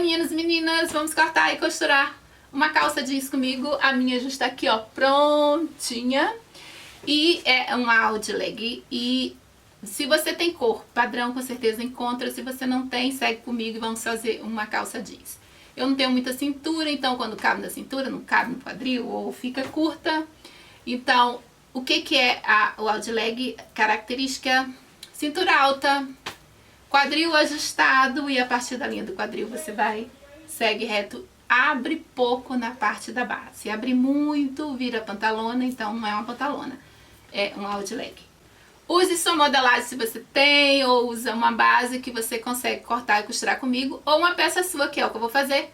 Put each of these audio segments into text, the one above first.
meninos e meninas, vamos cortar e costurar uma calça jeans comigo. A minha já está aqui, ó, prontinha. E é um out leg. E se você tem cor padrão, com certeza encontra. Se você não tem, segue comigo e vamos fazer uma calça jeans. Eu não tenho muita cintura, então quando cabe na cintura, não cabe no quadril ou fica curta. Então, o que é o out leg? Característica: cintura alta, quadril ajustado, e a partir da linha do quadril você segue reto, abre pouco na parte da barra. Se abrir muito, vira pantalona, então não é uma pantalona, é um out leg. Use sua modelagem se você tem, ou usa uma base que você consegue cortar e costurar comigo, ou uma peça sua, que é o que eu vou fazer.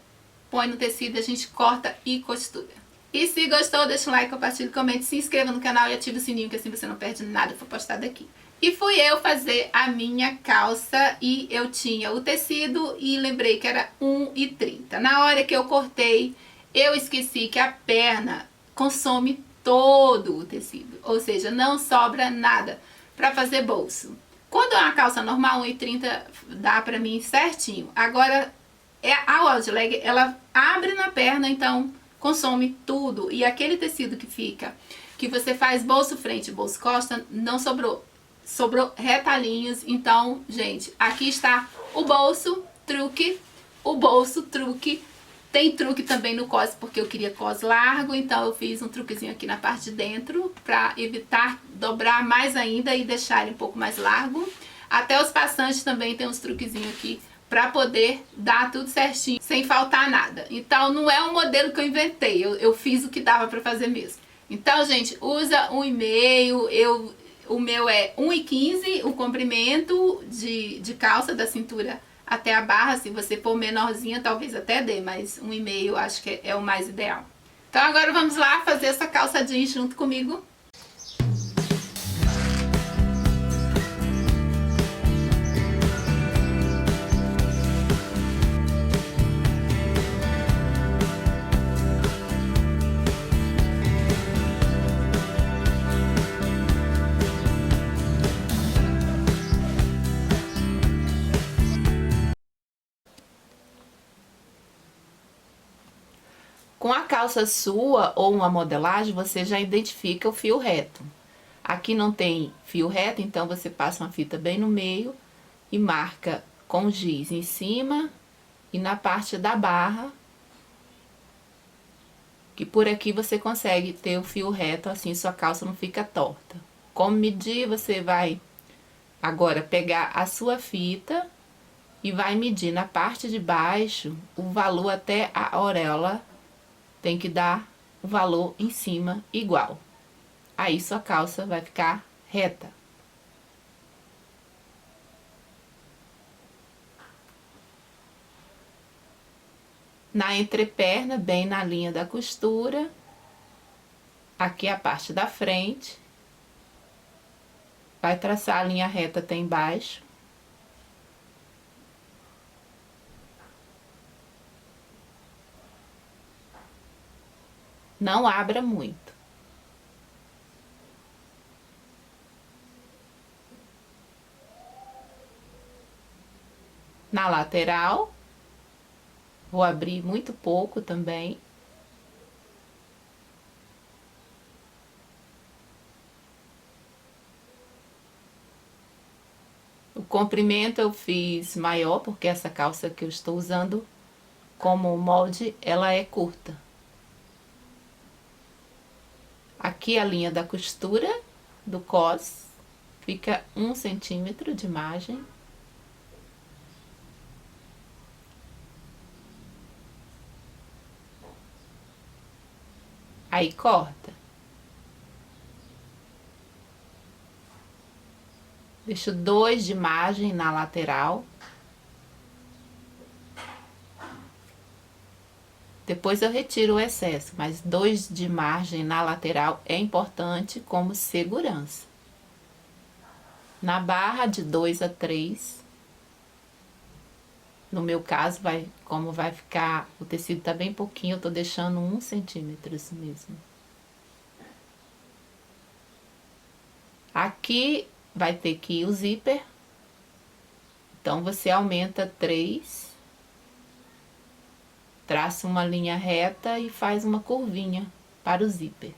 Põe no tecido, a gente corta e costura. E se gostou, deixa um like, compartilhe, comente, se inscreva no canal e ative o sininho, que assim você não perde nada que for postado aqui. E fui eu fazer a minha calça e eu tinha o tecido e lembrei que era 1,30. Na hora que eu cortei, eu esqueci que a perna consome todo o tecido, ou seja, não sobra nada para fazer bolso. Quando é uma calça normal, 1,30 dá pra mim certinho. Agora, a out leg, ela abre na perna, então consome tudo. E aquele tecido que fica, que você faz bolso frente, bolso costa, não sobrou. Sobrou retalhinhos. Então, gente, aqui está o bolso truque. O bolso truque. Tem truque também no cos, porque eu queria cos largo, então eu fiz um truquezinho aqui na parte de dentro para evitar dobrar mais ainda e deixar ele um pouco mais largo. Até os passantes também tem uns truquezinhos aqui para poder dar tudo certinho, sem faltar nada. Então não é um modelo que eu inventei, eu fiz o que dava para fazer mesmo. Então, gente, usa 1,5, o meu é 1,15 o comprimento de calça, da cintura até a barra. Se você for menorzinha, talvez até dê, mas 1,5 eu acho que é o mais ideal. Então agora vamos lá fazer essa calça jeans junto comigo. Com a calça sua ou uma modelagem, você já identifica o fio reto. Aqui não tem fio reto, então você passa uma fita bem no meio e marca com giz em cima e na parte da barra, que por aqui você consegue ter o fio reto, assim sua calça não fica torta. Como medir, você vai agora pegar a sua fita e vai medir na parte de baixo o valor até a auréola. Tem que dar o valor em cima igual. Aí sua calça vai ficar reta. Na entreperna, bem na linha da costura, aqui é a parte da frente, vai traçar a linha reta até embaixo. Não abra muito. Na lateral, vou abrir muito pouco também. O comprimento eu fiz maior, porque essa calça que eu estou usando como molde, ela é curta. Aqui a linha da costura do cos fica 1 centímetro de margem. Aí corta. Deixo 2 de margem na lateral. Depois eu retiro o excesso, mas 2 de margem na lateral é importante como segurança. Na barra, de 2 a 3. No meu caso, como vai ficar, o tecido tá bem pouquinho, eu tô deixando 1 centímetro isso mesmo. Aqui vai ter que ir o zíper. Então, você aumenta 3. traça uma linha reta e faz uma curvinha para o zíper.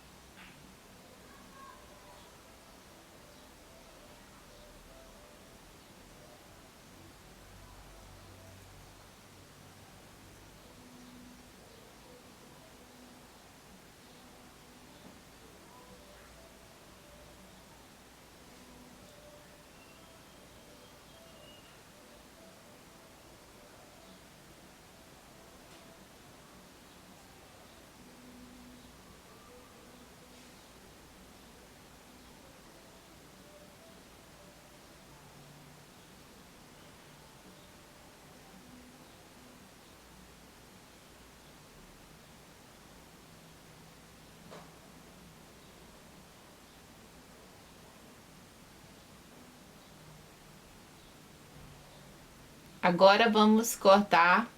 Agora vamos cortar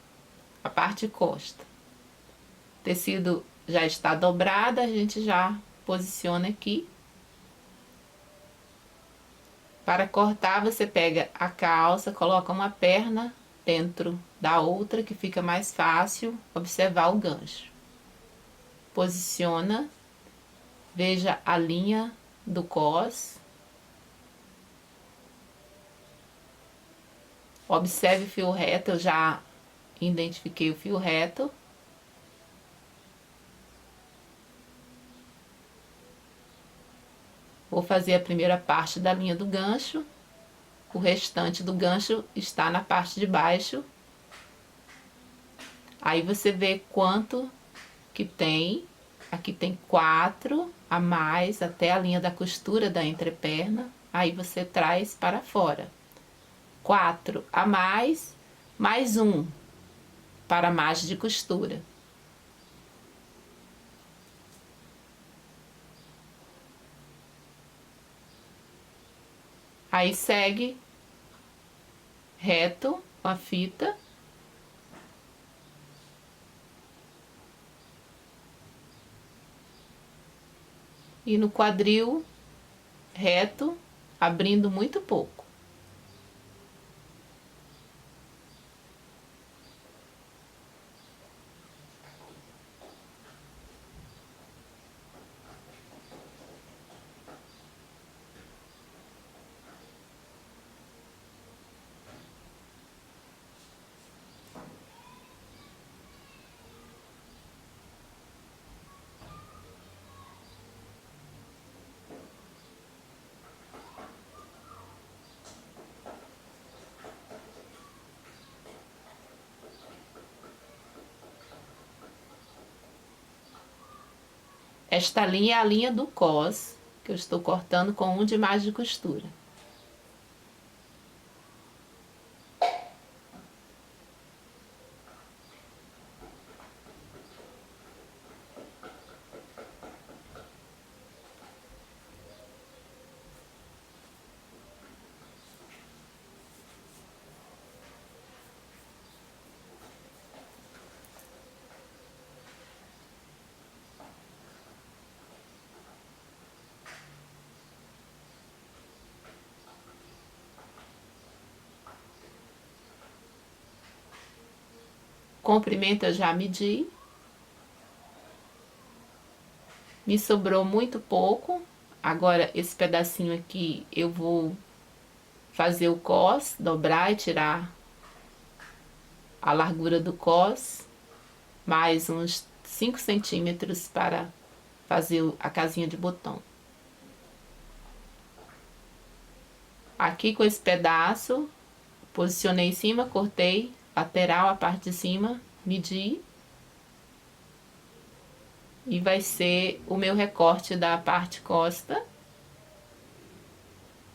a parte costa. O tecido já está dobrado, a gente já posiciona aqui. Para cortar, você pega a calça, coloca uma perna dentro da outra, que fica mais fácil observar o gancho. Posiciona, veja a linha do cos. Observe o fio reto, eu já identifiquei o fio reto. Vou fazer a primeira parte da linha do gancho. O restante do gancho está na parte de baixo. Aí você vê quanto que tem. Aqui tem 4 a mais até a linha da costura da entreperna. Aí você traz para fora. 4 a mais 1 para a margem de costura. Aí segue reto com a fita. E no quadril reto, abrindo muito pouco. Esta linha é a linha do cos, que eu estou cortando com 1 de margem de costura. Comprimento eu já medi. Me sobrou muito pouco. Agora esse pedacinho aqui eu vou fazer o cos, dobrar e tirar a largura do cos, mais uns 5 centímetros para fazer a casinha de botão. Aqui com esse pedaço, posicionei em cima, cortei lateral, a parte de cima, medi. E vai ser o meu recorte da parte costa.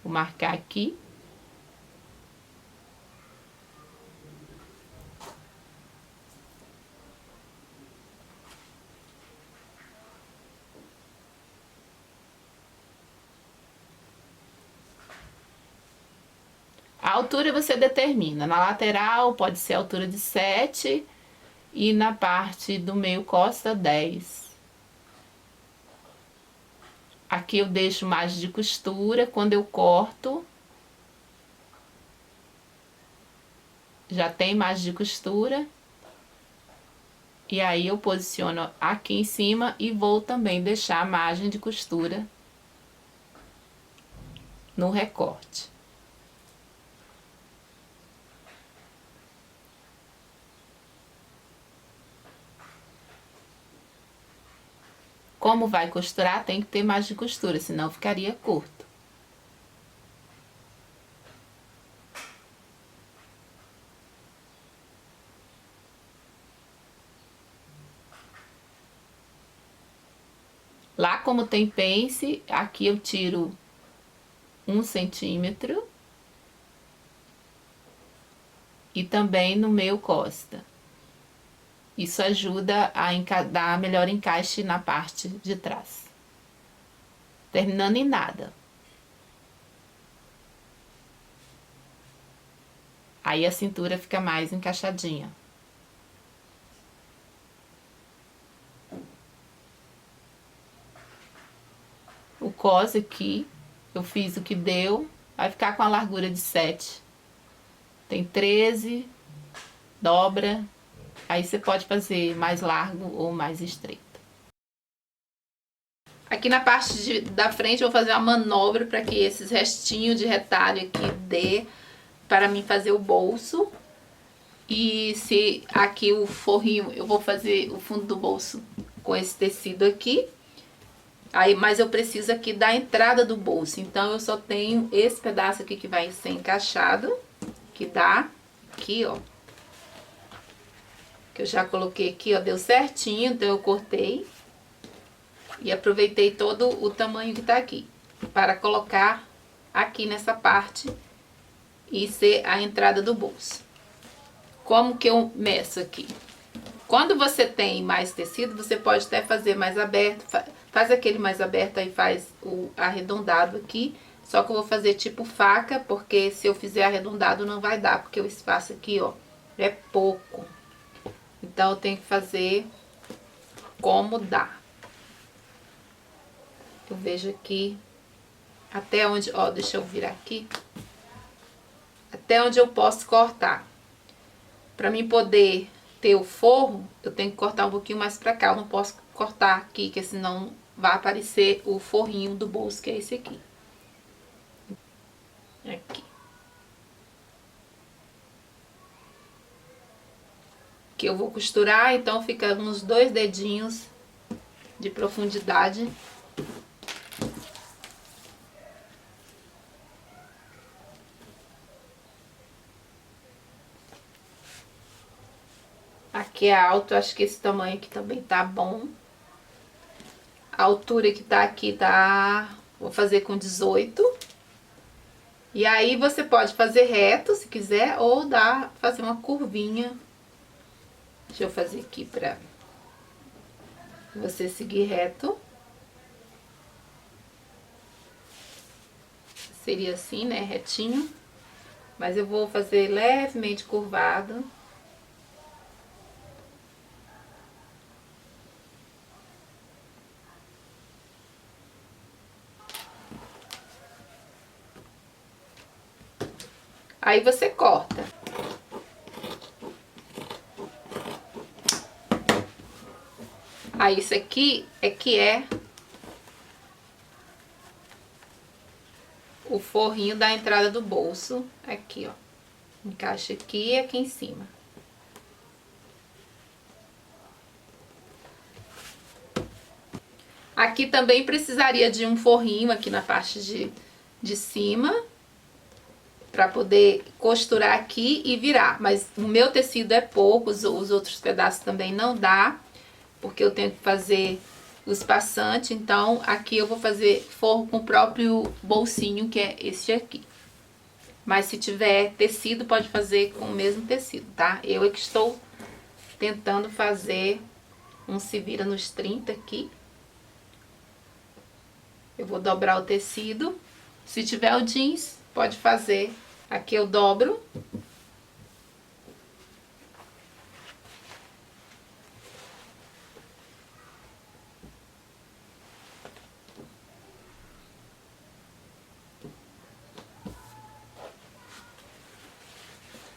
Vou marcar aqui. A altura você determina. Na lateral pode ser a altura de 7 e na parte do meio costa 10. Aqui eu deixo margem de costura. Quando eu corto, já tem margem de costura. E aí eu posiciono aqui em cima e vou também deixar a margem de costura no recorte. Como vai costurar, tem que ter margem de costura, senão ficaria curto. Lá como tem pence, aqui eu tiro 1 centímetro. E também no meio costa. Isso ajuda a dar melhor encaixe na parte de trás. Terminando em nada. Aí a cintura fica mais encaixadinha. O cos aqui, eu fiz o que deu, vai ficar com a largura de 7. Tem 13, dobra, aí você pode fazer mais largo ou mais estreito. Aqui na parte da frente eu vou fazer uma manobra para que esses restinhos de retalho aqui dê para mim fazer o bolso. E se aqui o forrinho, eu vou fazer o fundo do bolso com esse tecido aqui. Aí, mas eu preciso aqui da entrada do bolso, então eu só tenho esse pedaço aqui que vai ser encaixado, que dá aqui, ó. Que eu já coloquei aqui, ó, deu certinho, então eu cortei. E aproveitei todo o tamanho que tá aqui, para colocar aqui nessa parte e ser a entrada do bolso. Como que eu meço aqui? Quando você tem mais tecido, você pode até fazer mais aberto, faz aquele mais aberto aí, faz o arredondado aqui. Só que eu vou fazer tipo faca, porque se eu fizer arredondado não vai dar, porque o espaço aqui, ó, é pouco. Então eu tenho que fazer como dá. Eu vejo aqui, até onde, ó, deixa eu virar aqui. Até onde eu posso cortar. Pra mim poder ter o forro, eu tenho que cortar um pouquinho mais pra cá. Eu não posso cortar aqui, que senão vai aparecer o forrinho do bolso, que é esse aqui. Aqui. Que eu vou costurar, então fica uns 2 dedinhos de profundidade. Aqui é alto, acho que esse tamanho aqui também tá bom. A altura que tá aqui tá... Vou fazer com 18. E aí você pode fazer reto, se quiser, ou fazer uma curvinha. Deixa eu fazer aqui pra você seguir reto. Seria assim, né, retinho. Mas eu vou fazer levemente curvado. Aí você corta. Aí isso aqui é o forrinho da entrada do bolso. Aqui, ó. Encaixa aqui e aqui em cima. Aqui também precisaria de um forrinho aqui na parte de cima, para poder costurar aqui e virar. Mas o meu tecido é pouco, os outros pedaços também não dá, porque eu tenho que fazer os passantes. Então aqui eu vou fazer forro com o próprio bolsinho, que é esse aqui. Mas se tiver tecido, pode fazer com o mesmo tecido, tá? Eu é que estou tentando fazer um se vira nos 30 aqui. Eu vou dobrar o tecido. Se tiver o jeans, pode fazer. Aqui eu dobro.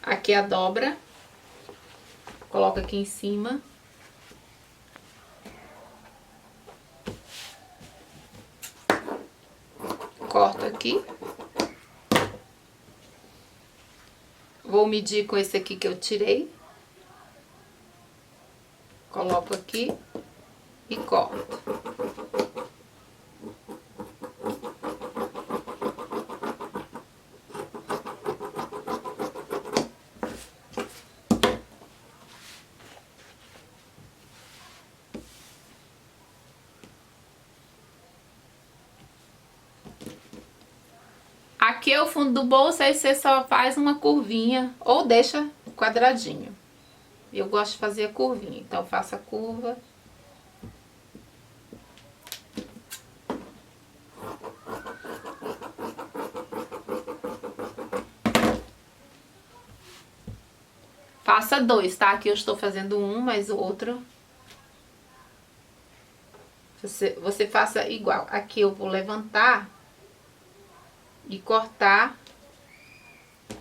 Aqui a dobra. Coloco aqui em cima. aqui. Vou medir com esse aqui que eu tirei. Coloco aqui e corto. Aqui é o fundo do bolso, aí você só faz uma curvinha ou deixa quadradinho. Eu gosto de fazer a curvinha, então faço a curva. Faça dois, tá? Aqui eu estou fazendo um, mas o outro... Você faça igual. Aqui eu vou levantar e cortar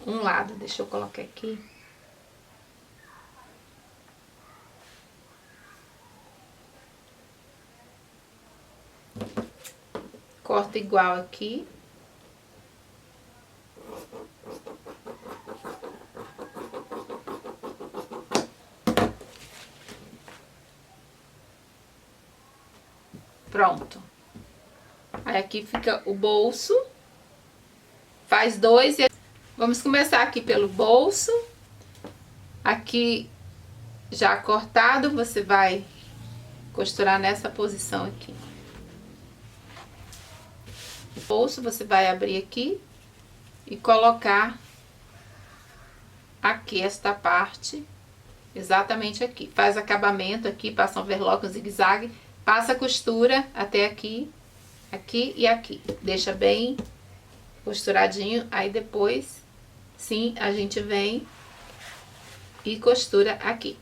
um lado. Deixa eu colocar aqui. Corta igual aqui. Pronto. Aí aqui fica o bolso. Faz dois e... Vamos começar aqui pelo bolso. Aqui já cortado, você vai costurar nessa posição aqui. O bolso você vai abrir aqui e colocar aqui esta parte, exatamente aqui. Faz acabamento aqui, passa um overlock, um zigue-zague, passa a costura até aqui, aqui e aqui. Deixa bem costuradinho, aí depois, sim, a gente vem e costura aqui.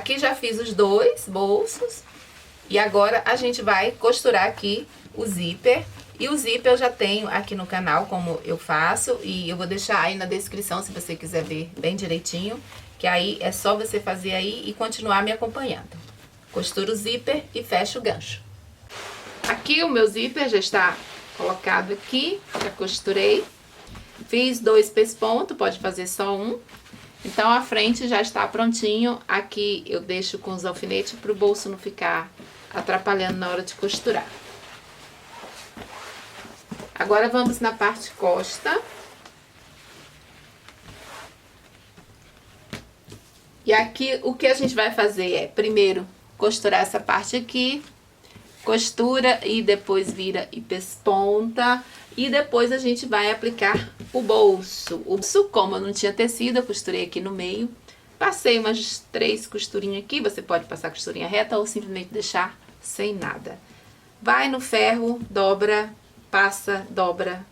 Aqui já fiz os dois bolsos. E agora a gente vai costurar aqui o zíper. E o zíper eu já tenho aqui no canal como eu faço. E eu vou deixar aí na descrição se você quiser ver bem direitinho. Que aí é só você fazer aí e continuar me acompanhando. Costura o zíper e fecha o gancho. Aqui o meu zíper já está colocado aqui. Já costurei. Fiz 2 pespontos, pode fazer só um. Então a frente já está prontinho. Aqui eu deixo com os alfinetes para o bolso não ficar atrapalhando na hora de costurar. Agora vamos na parte costa. E aqui o que a gente vai fazer é, primeiro, costurar essa parte aqui. Costura e depois vira e pesponta. E depois a gente vai aplicar o bolso. O bolso, como eu não tinha tecido, eu costurei aqui no meio. Passei umas 3 costurinhas aqui. Você pode passar costurinha reta ou simplesmente deixar sem nada. Vai no ferro, dobra, passa, dobra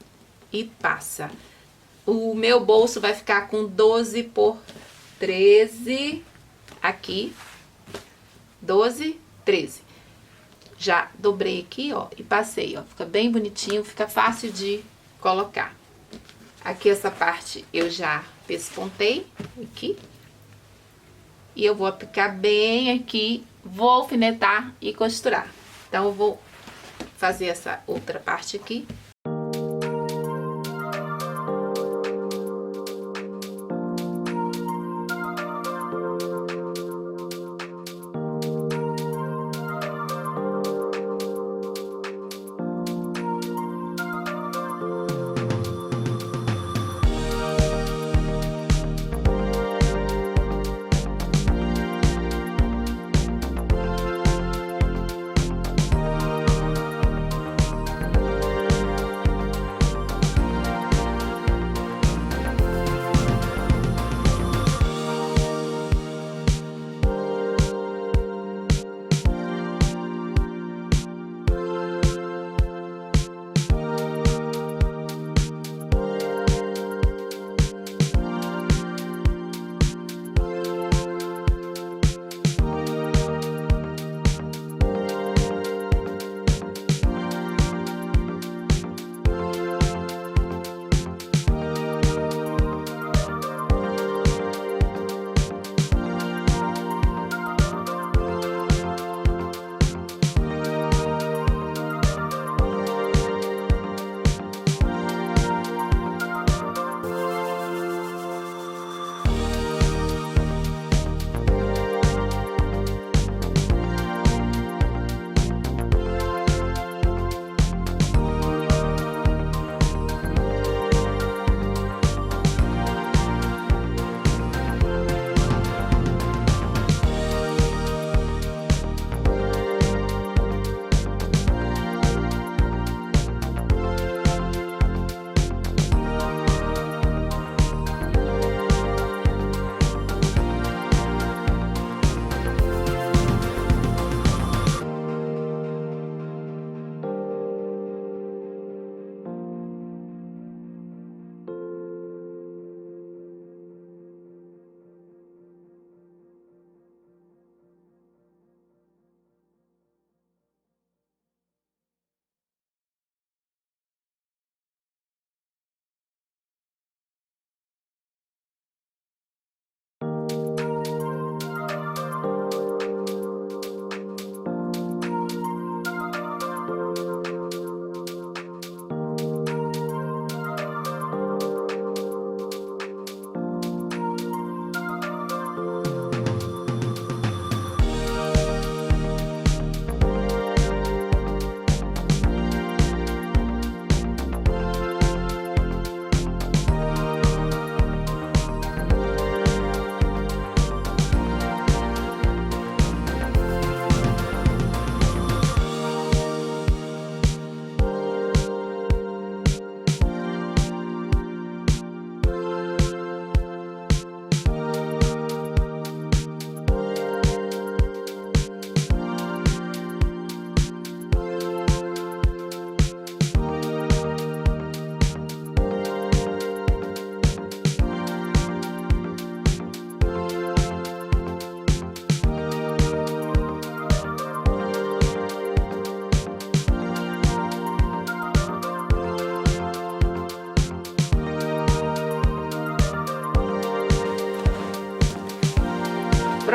e passa. O meu bolso vai ficar com 12 por 13 aqui. 12, 13. Já dobrei aqui, ó, e passei, ó. Fica bem bonitinho, fica fácil de colocar. Aqui essa parte eu já pespontei aqui. E eu vou aplicar bem aqui, vou alfinetar e costurar. Então eu vou fazer essa outra parte aqui.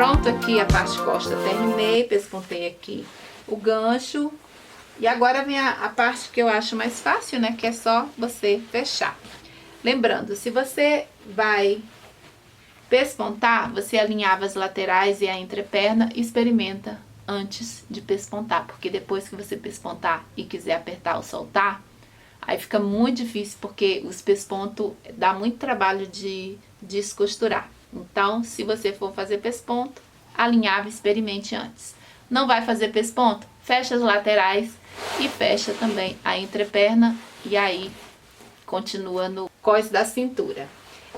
Pronto, aqui a parte costa terminei, pespontei aqui o gancho. E agora vem a parte que eu acho mais fácil, né? Que é só você fechar. Lembrando, se você vai pespontar, você alinhava as laterais e a entreperna e experimenta antes de pespontar. Porque depois que você pespontar e quiser apertar ou soltar, aí fica muito difícil, porque os pespontos dá muito trabalho de descosturar. Então, se você for fazer pesponto, alinhava e experimente antes. Não vai fazer pesponto? Fecha as laterais e fecha também a entreperna e aí continua no cós da cintura.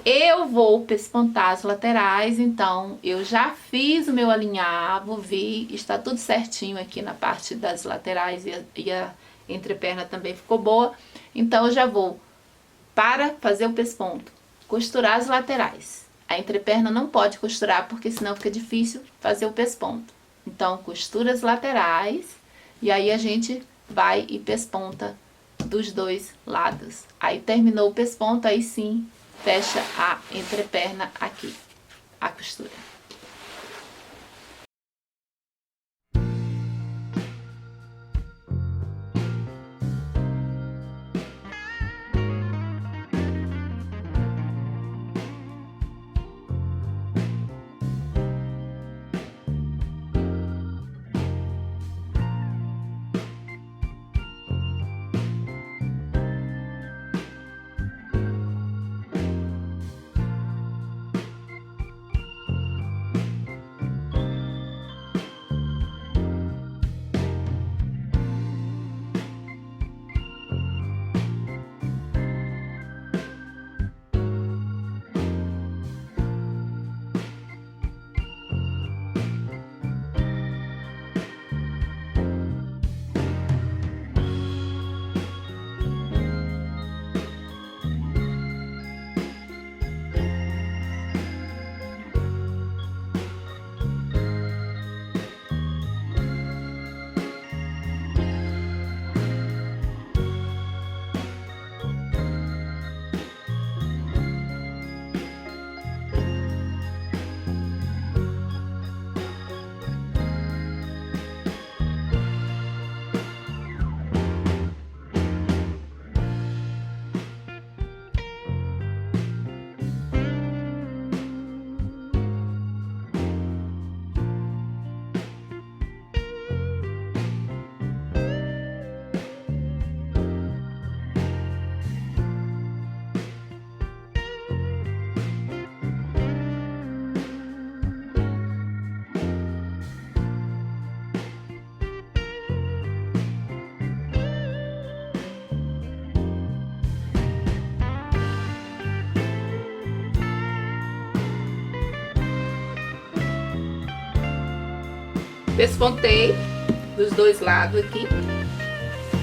Eu vou pespontar as laterais, então eu já fiz o meu alinhavo, vi, está tudo certinho aqui na parte das laterais e a entreperna também ficou boa. Então eu já vou, para fazer o pesponto, costurar as laterais. A entreperna não pode costurar, porque senão fica difícil fazer o pesponto. Então costura as laterais e aí a gente vai e pesponta dos dois lados. Aí terminou o pesponto, aí sim fecha a entreperna aqui, a costura. Pespontei dos dois lados aqui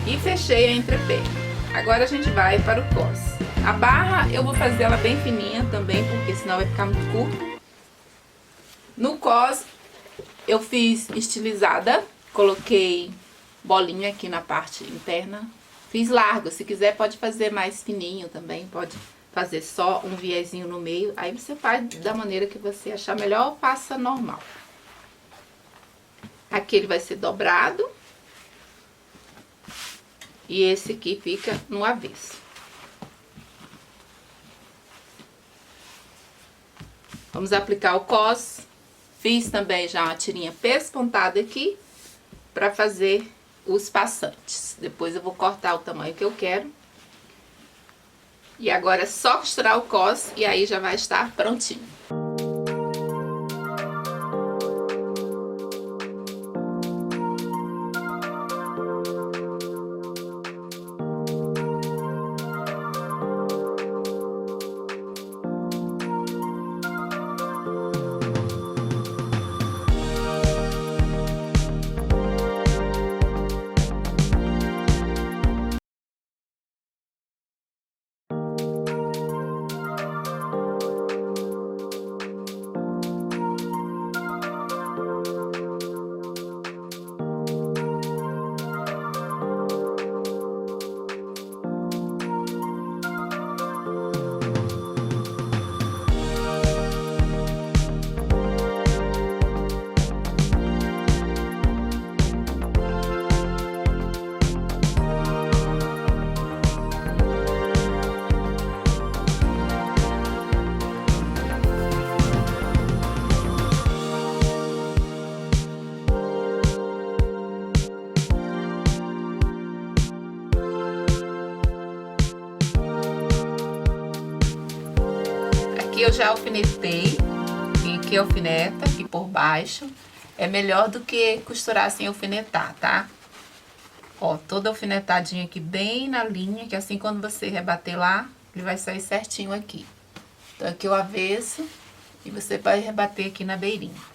e fechei a entreperna. Agora a gente vai para o cos. A barra eu vou fazer ela bem fininha também, porque senão vai ficar muito curto. No cos eu fiz estilizada, coloquei bolinha aqui na parte interna. Fiz largo, se quiser pode fazer mais fininho também, pode fazer só um viezinho no meio. Aí você faz da maneira que você achar melhor ou faça normal. Aqui ele vai ser dobrado. E esse aqui fica no avesso. Vamos aplicar o cos. Fiz também já uma tirinha pespontada aqui para fazer os passantes. Depois eu vou cortar o tamanho que eu quero. E agora é só costurar o cos e aí já vai estar prontinho. Aqui eu já alfinetei, e aqui alfineta, aqui por baixo. É melhor do que costurar sem alfinetar, tá? Ó, toda alfinetadinha aqui bem na linha, que assim quando você rebater lá, ele vai sair certinho aqui. Então aqui o avesso e você vai rebater aqui na beirinha.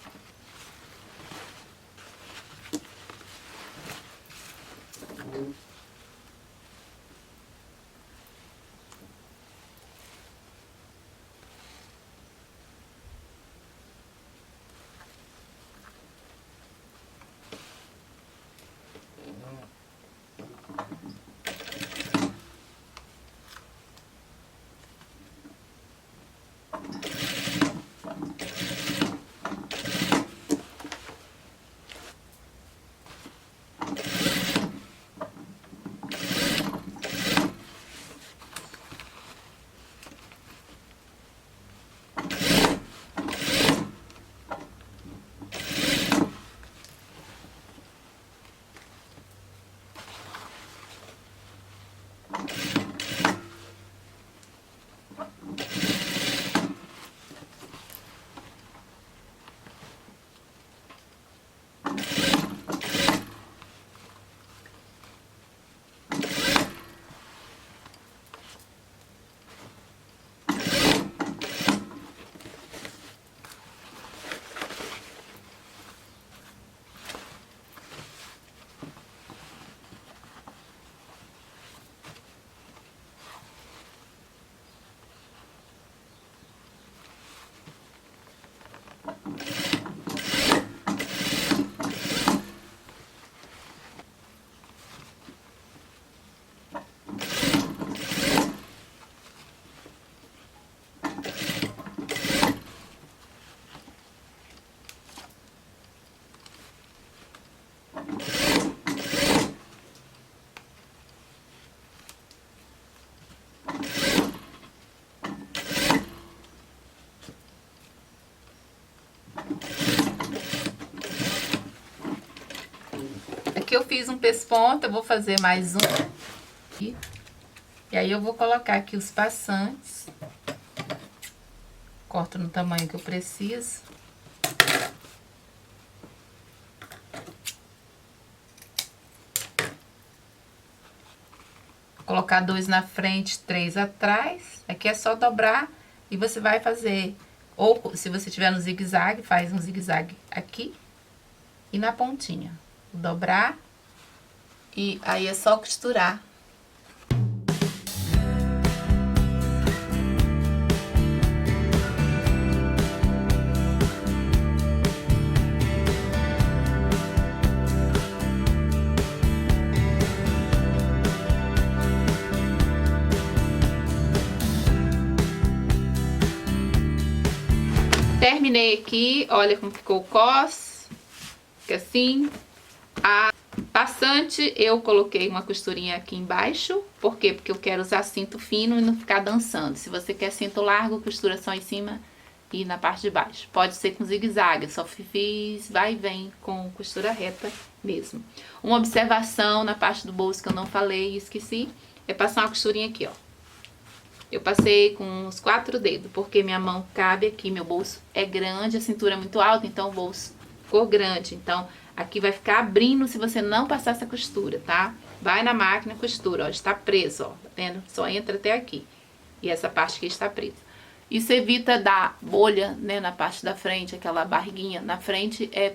Aqui eu fiz um pesponto, eu vou fazer mais um. E aí eu vou colocar aqui os passantes. Corto no tamanho que eu preciso. Colocar 2 na frente, 3 atrás. Aqui é só dobrar e você vai fazer, ou se você tiver no zigue-zague, faz um zigue-zague aqui e na pontinha. Dobrar e aí é só costurar. Terminei aqui, olha como ficou o cos, fica assim. A passante eu coloquei uma costurinha aqui embaixo, por quê? Porque eu quero usar cinto fino e não ficar dançando. Se você quer cinto largo, costura só em cima e na parte de baixo. Pode ser com zigue-zague, só fiz vai e vem com costura reta mesmo. Uma observação na parte do bolso que eu não falei e esqueci, é passar uma costurinha aqui, ó. Eu passei com uns 4 dedos, porque minha mão cabe aqui, meu bolso é grande, a cintura é muito alta, então o bolso ficou grande. Então, aqui vai ficar abrindo se você não passar essa costura, tá? Vai na máquina e costura, ó, está preso, ó, tá vendo? Só entra até aqui. E essa parte aqui está presa. Isso evita dar bolha, né, na parte da frente, aquela barriguinha na frente, é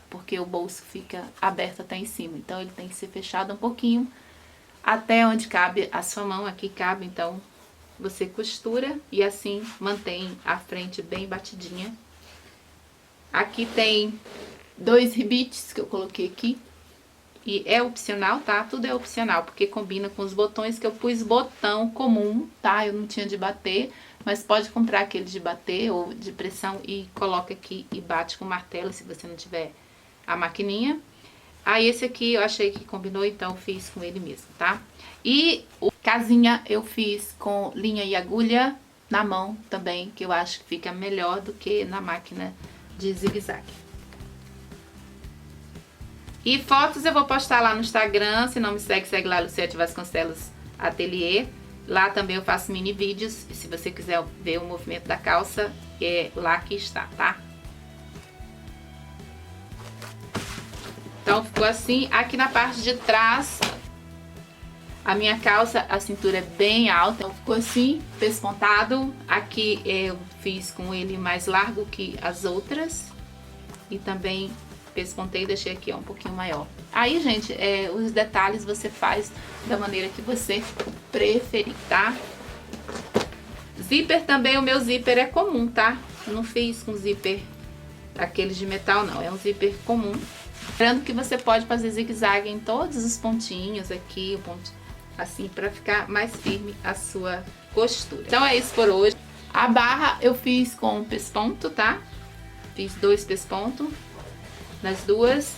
porque o bolso fica aberto até em cima. Então, ele tem que ser fechado um pouquinho, até onde cabe a sua mão, aqui cabe, então você costura e assim mantém a frente bem batidinha. Aqui tem 2 ribites que eu coloquei aqui. E é opcional, tá? Tudo é opcional, porque combina com os botões que eu pus botão comum, tá? Eu não tinha de bater, mas pode comprar aquele de bater ou de pressão e coloca aqui e bate com martelo, se você não tiver a maquininha. Aí esse aqui eu achei que combinou, então fiz com ele mesmo, tá? E o casinha eu fiz com linha e agulha na mão também, que eu acho que fica melhor do que na máquina de zigue-zague. E fotos eu vou postar lá no Instagram, se não me segue, segue lá, Luciete Vasconcelos Atelier. Lá também eu faço mini vídeos, se você quiser ver o movimento da calça, é lá que está, tá? Então ficou assim. Aqui na parte de trás, a minha calça, a cintura é bem alta, então ficou assim, pespontado. Aqui eu fiz com ele mais largo que as outras. E também pespontei e deixei aqui, ó, um pouquinho maior. Aí, gente, os detalhes você faz da maneira que você preferir, tá? Zíper também, o meu zíper é comum, tá? Eu não fiz com zíper aqueles de metal, não. É um zíper comum. Lembrando que você pode fazer zigue-zague em todos os pontinhos aqui, o ponto assim, pra ficar mais firme a sua costura. Então é isso por hoje. A barra eu fiz com pesponto, tá? Fiz 2 pespontos nas duas.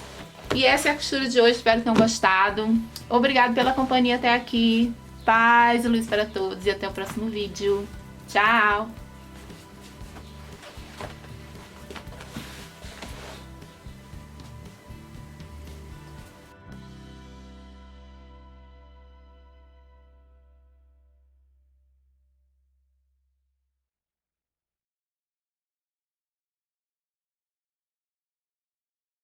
E essa é a costura de hoje, espero que tenham gostado. Obrigada pela companhia até aqui. Paz e luz para todos e até o próximo vídeo. Tchau!